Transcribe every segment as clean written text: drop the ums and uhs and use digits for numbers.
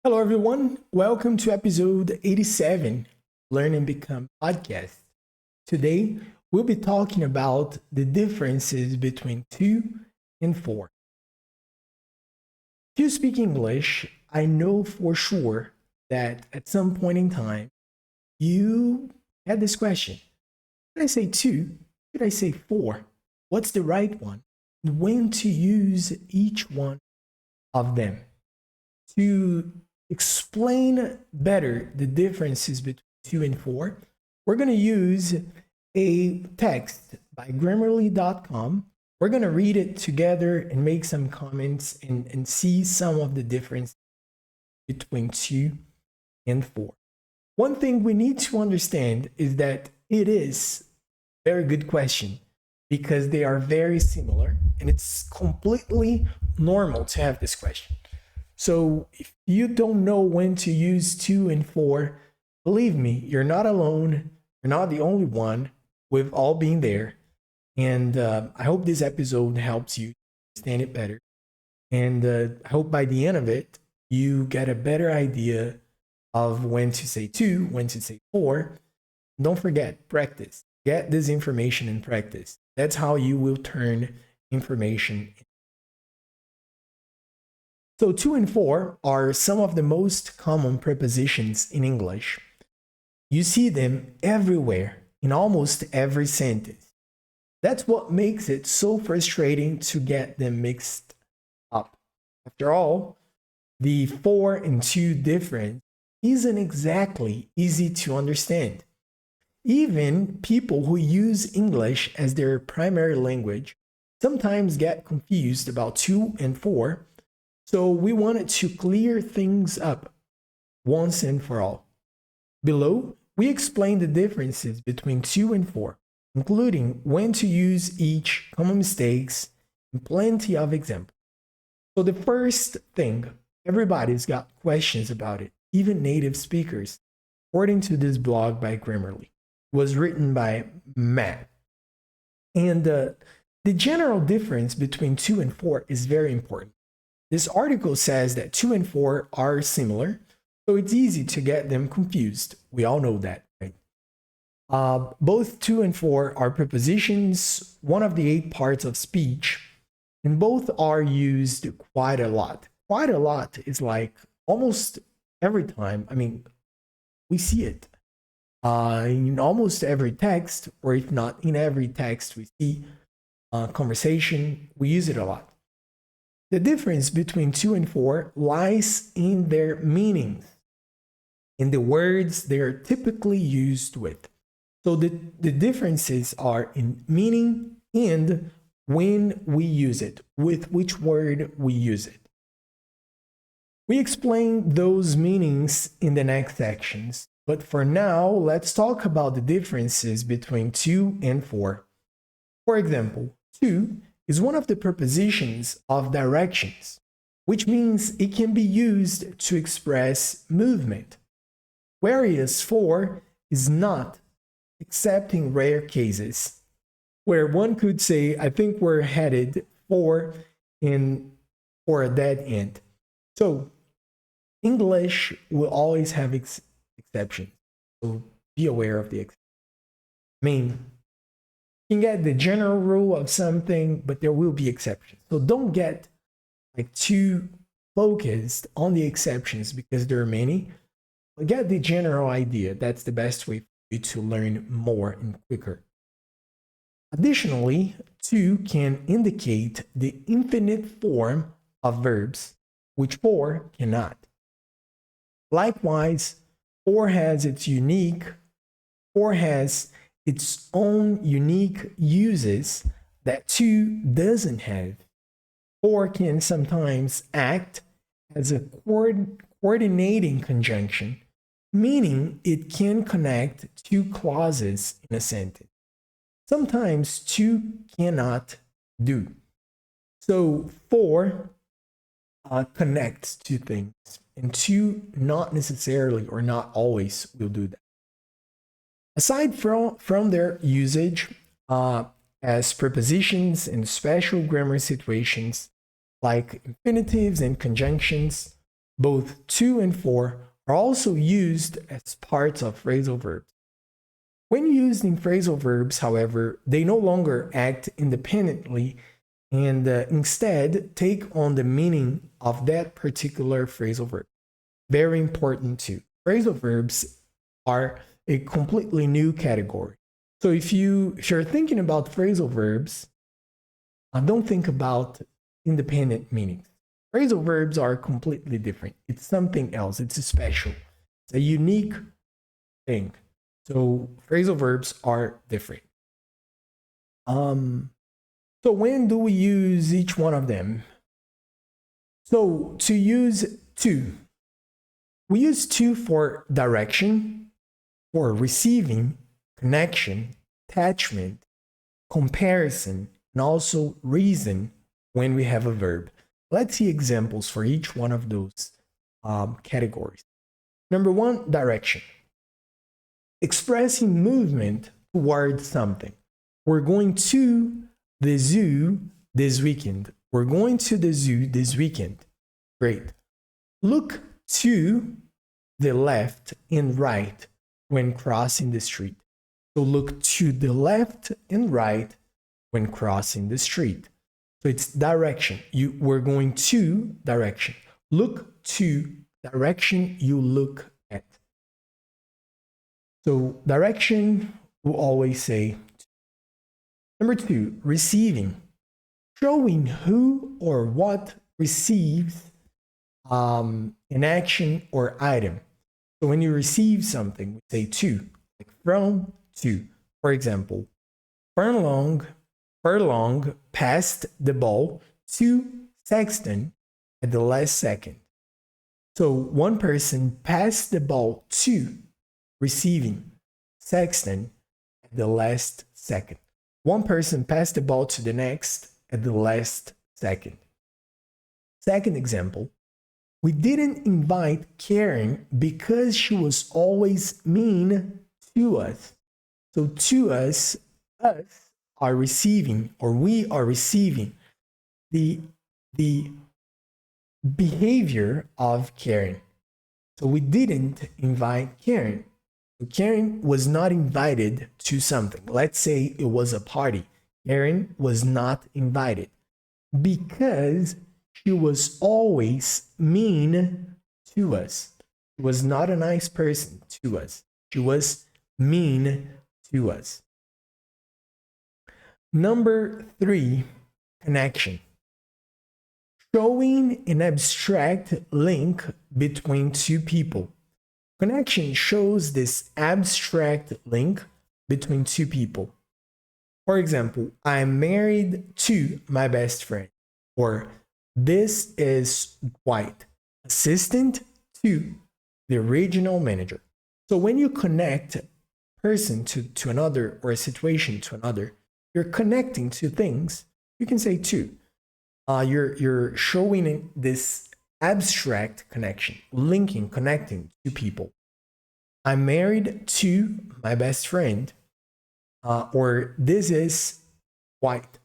Hello, everyone. Welcome to episode 87, Learn and Become podcast. Today, we'll be talking about the differences between 2 and 4. If you speak English, I know for sure that at some point in time, you had this question. Should I say 2? Should I say 4? What's the right one? When to use each one of them? To explain better the differences between 2 and 4, we're going to use a text by grammarly.com. We're going to read it together and make some comments and see some of the difference between 2 and 4. One thing we need to understand is that it is a very good question because they are very similar and it's completely normal to have this question. So if you don't know when to use 2 and 4, believe me, you're not alone. You're not the only one. We've all been there. And I hope this episode helps you understand it better. And I hope by the end of it, you get a better idea of when to say 2, when to say 4. Don't forget, practice. Get this information in practice. That's how you will turn information. So 2 and 4 are some of the most common prepositions in English. You see them everywhere in almost every sentence. That's what makes it so frustrating to get them mixed up. After all, the 4 and 2 difference isn't exactly easy to understand. Even people who use English as their primary language sometimes get confused about 2 and 4. So we wanted to clear things up once and for all. Below, we explain the differences between 2 and 4, including when to use each, common mistakes, and plenty of examples. So the first thing, everybody's got questions about it, even native speakers. According to this blog by Grammarly, it was written by Matt. And the general difference between 2 and 4 is very important. This article says that 2 and 4 are similar, so it's easy to get them confused. We all know that, right? Both 2 and 4 are prepositions, one of the 8 parts of speech, and both are used quite a lot. Quite a lot is like almost every time. I mean, we see it in almost every text, or if not in every text we see conversation, we use it a lot. The difference between 2 and 4 lies in their meanings, in the words they are typically used with. So the differences are in meaning and when we use it, with which word we use it. We explain those meanings in the next sections, but for now, let's talk about the differences between 2 and 4. For example, 2 is one of the prepositions of directions, which means it can be used to express movement, whereas 4 is not, except in rare cases, where one could say, I think we're headed for a dead end. So English will always have exceptions, so be aware of the exceptions. I mean, you can get the general rule of something, but there will be exceptions. So don't get too focused on the exceptions because there are many. But get the general idea. That's the best way for you to learn more and quicker. Additionally, 2 can indicate the infinite form of verbs, which 4 cannot. Likewise, 4 has its own unique uses that 2 doesn't have. 4 can sometimes act as a coordinating conjunction, meaning it can connect 2 clauses in a sentence. Sometimes 2 cannot do. So 4 connects 2 things, and 2 not necessarily or not always will do that. Aside from their usage as prepositions in special grammar situations like infinitives and conjunctions, both to and for, are also used as parts of phrasal verbs. When used in phrasal verbs, however, they no longer act independently and instead take on the meaning of that particular phrasal verb. Very important too. Phrasal verbs are a completely new category. So if you're thinking about phrasal verbs, don't think about independent meanings. Phrasal verbs are completely different. It's something else. It's special. It's a unique thing. So phrasal verbs are different. So when do we use each one of them? So to use to, we use to for direction, for receiving, connection, attachment, comparison, and also reason when we have a verb. Let's see examples for each one of those categories. Number one, direction. Expressing movement towards something. We're going to the zoo this weekend. We're going to the zoo this weekend. Great. Look to the left and right when crossing the street. So look to the left and right when crossing the street. So it's direction. We're going to direction. Look to direction you look at. So direction, we'll always say. Number two, receiving. Showing who or what receives an action or item. So when you receive something, we say to, like from, to. For example, Furlong passed the ball to Sexton at the last second. So one person passed the ball to receiving Sexton at the last second. One person passed the ball to the next at the last second. Second example, we didn't invite Karen because she was always mean to us. So to us are receiving, or we are receiving the behavior of Karen. So we didn't invite Karen. So Karen was not invited to something. Let's say it was a party. Karen was not invited because she was always mean to us. She was not a nice person to us. She was mean to us. Number three, connection. Showing an abstract link between two people. Connection shows this abstract link between two people. For example, I'm married to my best friend, or this is White, assistant to the regional manager. So when you connect a person to another, or a situation to another, you're connecting two things. You can say to. You're showing this abstract connection, linking, connecting two people. I'm married to my best friend, or this is White,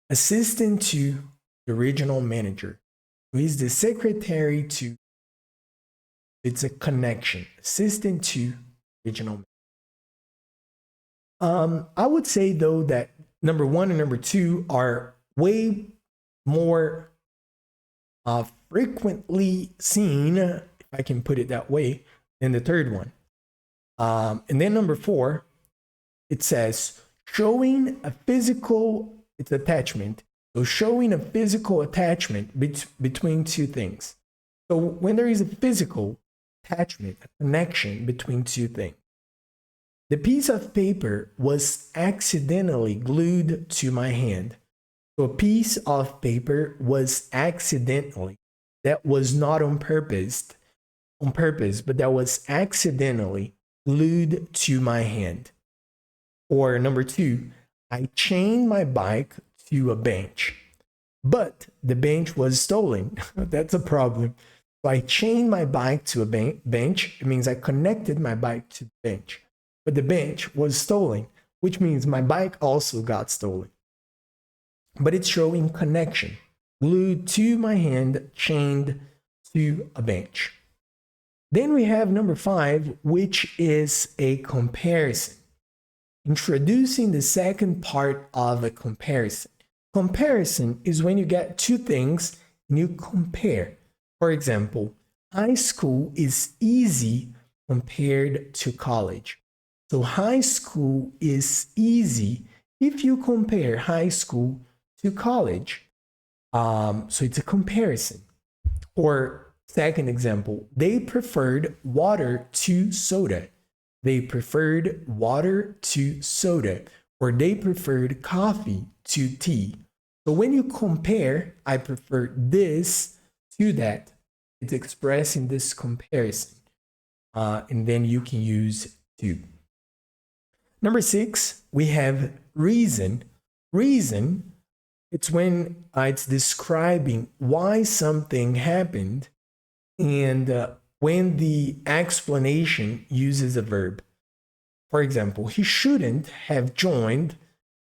assistant to the regional manager, who is the secretary to. It's a connection, assistant to regional manager. I would say though that number one and number two are way more frequently seen, if I can put it that way, than the third one. And then number four, it says showing a physical, it's attachment. So showing a physical attachment between two things. So when there is a physical attachment, a connection between two things. The piece of paper was accidentally glued to my hand. So a piece of paper was accidentally, that was not on purpose, but that was accidentally glued to my hand. Or number two, I chained my bike to a bench, but the bench was stolen. That's a problem. So I chained my bike to a bench. It means I connected my bike to the bench. But the bench was stolen, which means my bike also got stolen. But it's showing connection. glued to my hand, chained to a bench. Then we have number 5, which is a comparison. Introducing the second part of a comparison. Comparison is when you get two things and you compare. For example, high school is easy compared to college. So high school is easy if you compare high school to college. So it's a comparison. Or second example, they preferred water to soda. They preferred water to soda, or they preferred coffee to tea. So when you compare, I prefer this to that. It's expressing this comparison. And then you can use to. Number 6, we have reason. Reason, it's when it's describing why something happened, and when the explanation uses a verb. For example, he shouldn't have joined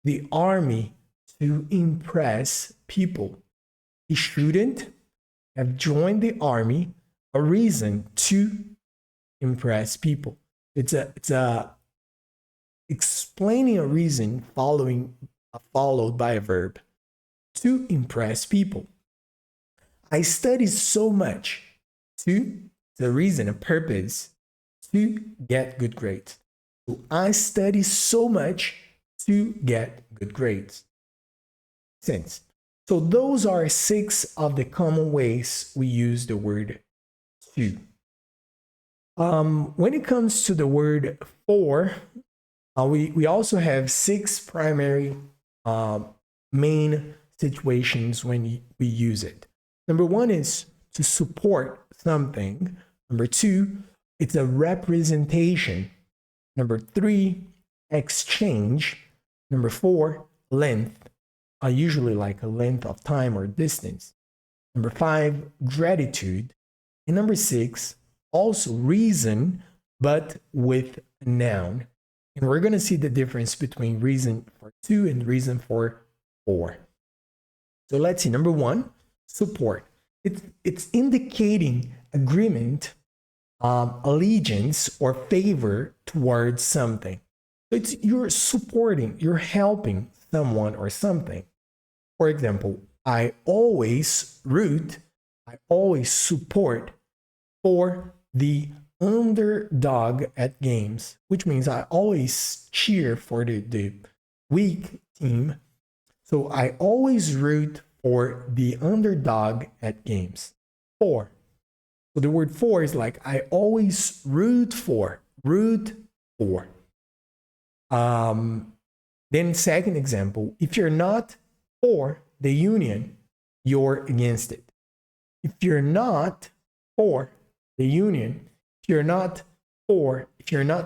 the army to impress people. He shouldn't have joined the army, a reason to impress people. It's a explaining a reason followed by a verb. To impress people. I studied so much to the reason, a purpose, to get good grades. So I study so much to get good grades. Sense. So those are 6 of the common ways we use the word to. When it comes to the word for, we also have 6 primary main situations when we use it. Number 1 is to support something. Number 2, it's a representation. Number 3, exchange. Number 4, length. Usually like a length of time or distance. Number 5, gratitude. And number 6, also reason, but with a noun. And we're going to see the difference between reason for to and reason for. So let's see. Number 1, support. It's indicating agreement, allegiance, or favor towards something. So it's you're supporting, you're helping someone or something. For example, I always support for the underdog at games, which means I always cheer for the weak team. So I always root for the underdog at games. For. So the word for is like I always root for. Then second example, if you're not for the union, you're against it. If you're not for the union, if you're not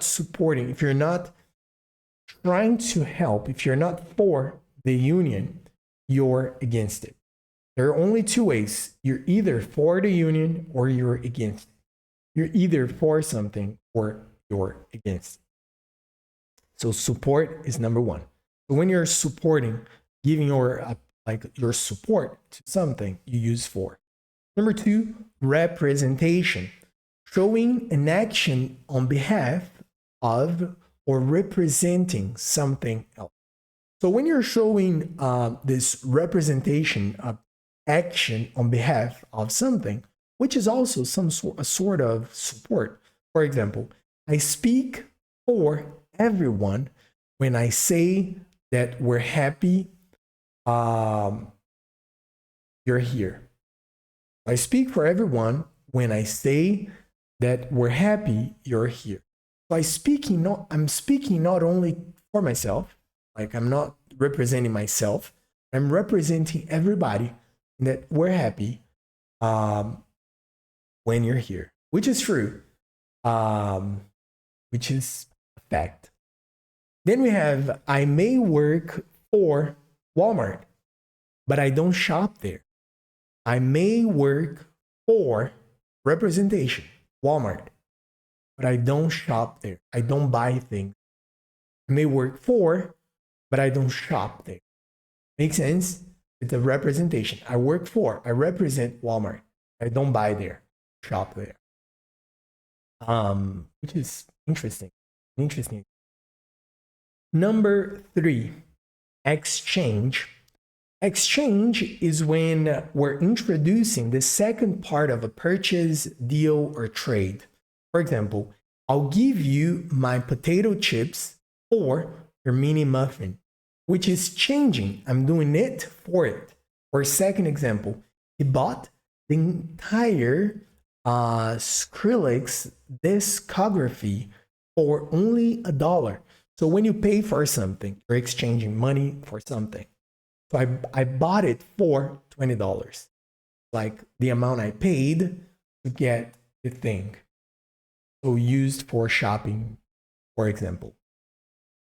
supporting, if you're not trying to help, if you're not for the union, you're against it. There are only 2 ways. You're either for the union or you're against it. You're either for something or you're against it. So support is number 1. So when you're supporting, giving your support to something, you use for. Number 2, representation. Showing an action on behalf of or representing something else. So when you're showing this representation of action on behalf of something, which is also a sort of support. For example, I speak for everyone when I say that we're happy you're here. I speak for everyone when I say that we're happy you're here. So I'm speaking not only for myself, like I'm not representing myself, I'm representing everybody that we're happy when you're here, which is true, which is a fact. Then we have, I may work for Walmart, but I don't shop there. I may work for representation, Walmart, but I don't shop there. I don't buy things. I may work for, but I don't shop there. Make sense? It's a representation. I represent Walmart. I don't buy there, shop there. Which is interesting. Interesting. Number 3, exchange. Exchange is when we're introducing the second part of a purchase, deal, or trade. For example, I'll give you my potato chips for your mini muffin, which is changing. I'm doing it for it. Or second example, he bought the entire Skrillex discography for only $1. So when you pay for something, you're exchanging money for something. So I bought it for $20, like the amount I paid to get the thing. So used for shopping, for example.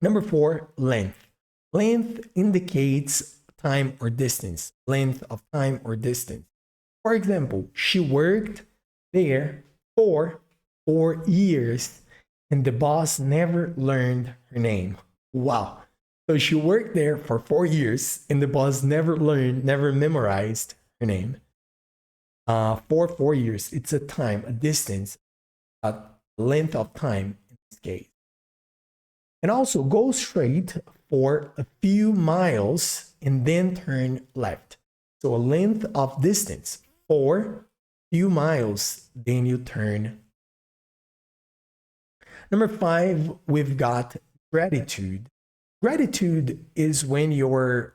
Number 4, length. Length indicates time or distance, length of time or distance. For example, she worked there for 4 years and the boss never learned her name. Wow. So she worked there for 4 years and the boss never memorized her name. For 4 years, it's a time, a distance, a length of time in this case. And also go straight for a few miles and then turn left. So a length of distance for few miles, then you turn. Number 5, we've got gratitude. Gratitude is when you're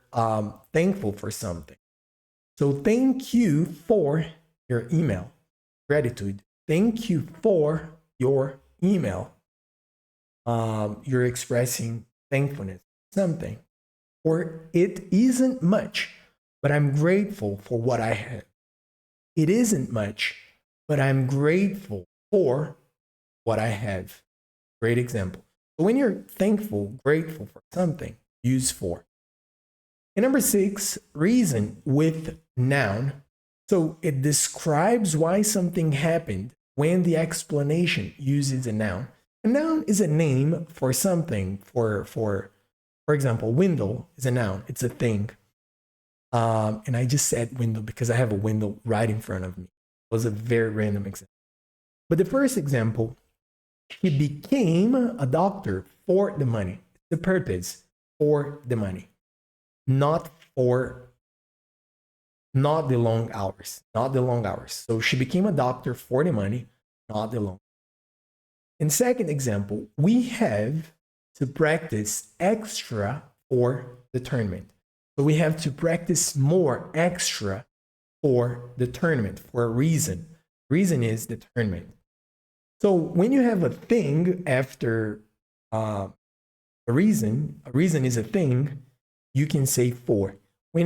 thankful for something. So thank you for your email. Gratitude. Thank you for your email. You're expressing thankfulness for something. Or it isn't much, but I'm grateful for what I have. It isn't much, but I'm grateful for what I have. Great example. So when you're thankful, grateful for something, use for. And number 6, reason with noun. So it describes why something happened when the explanation uses a noun. A noun is a name for something. For example, window is a noun. It's a thing. And I just said window because I have a window right in front of me. It was a very random example. But the first example, he became a doctor for the money. The purpose, for the money. Not the long hours. Not the long hours. So she became a doctor for the money, not the long. In second example, we have to practice extra for the tournament. So we have to practice more extra for the tournament, for a reason. Reason is the tournament. So when you have a thing after a reason is a thing, you can say for. When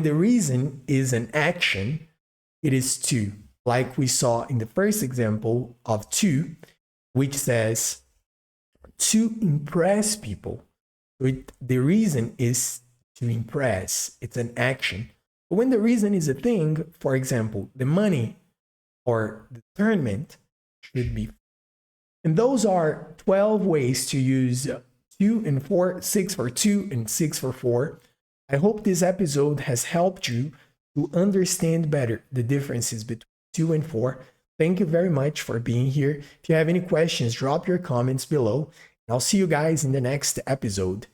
the reason is an action, it is to. Like we saw in the first example of to, which says to impress people. So the reason is to impress. It's an action. But when the reason is a thing, for example, the money or the tournament should be. And those are 12 ways to use 2 and 4, 6 for 2 and 6 for 4. I hope this episode has helped you to understand better the differences between 2 and 4. Thank you very much for being here. If you have any questions, drop your comments below. And I'll see you guys in the next episode.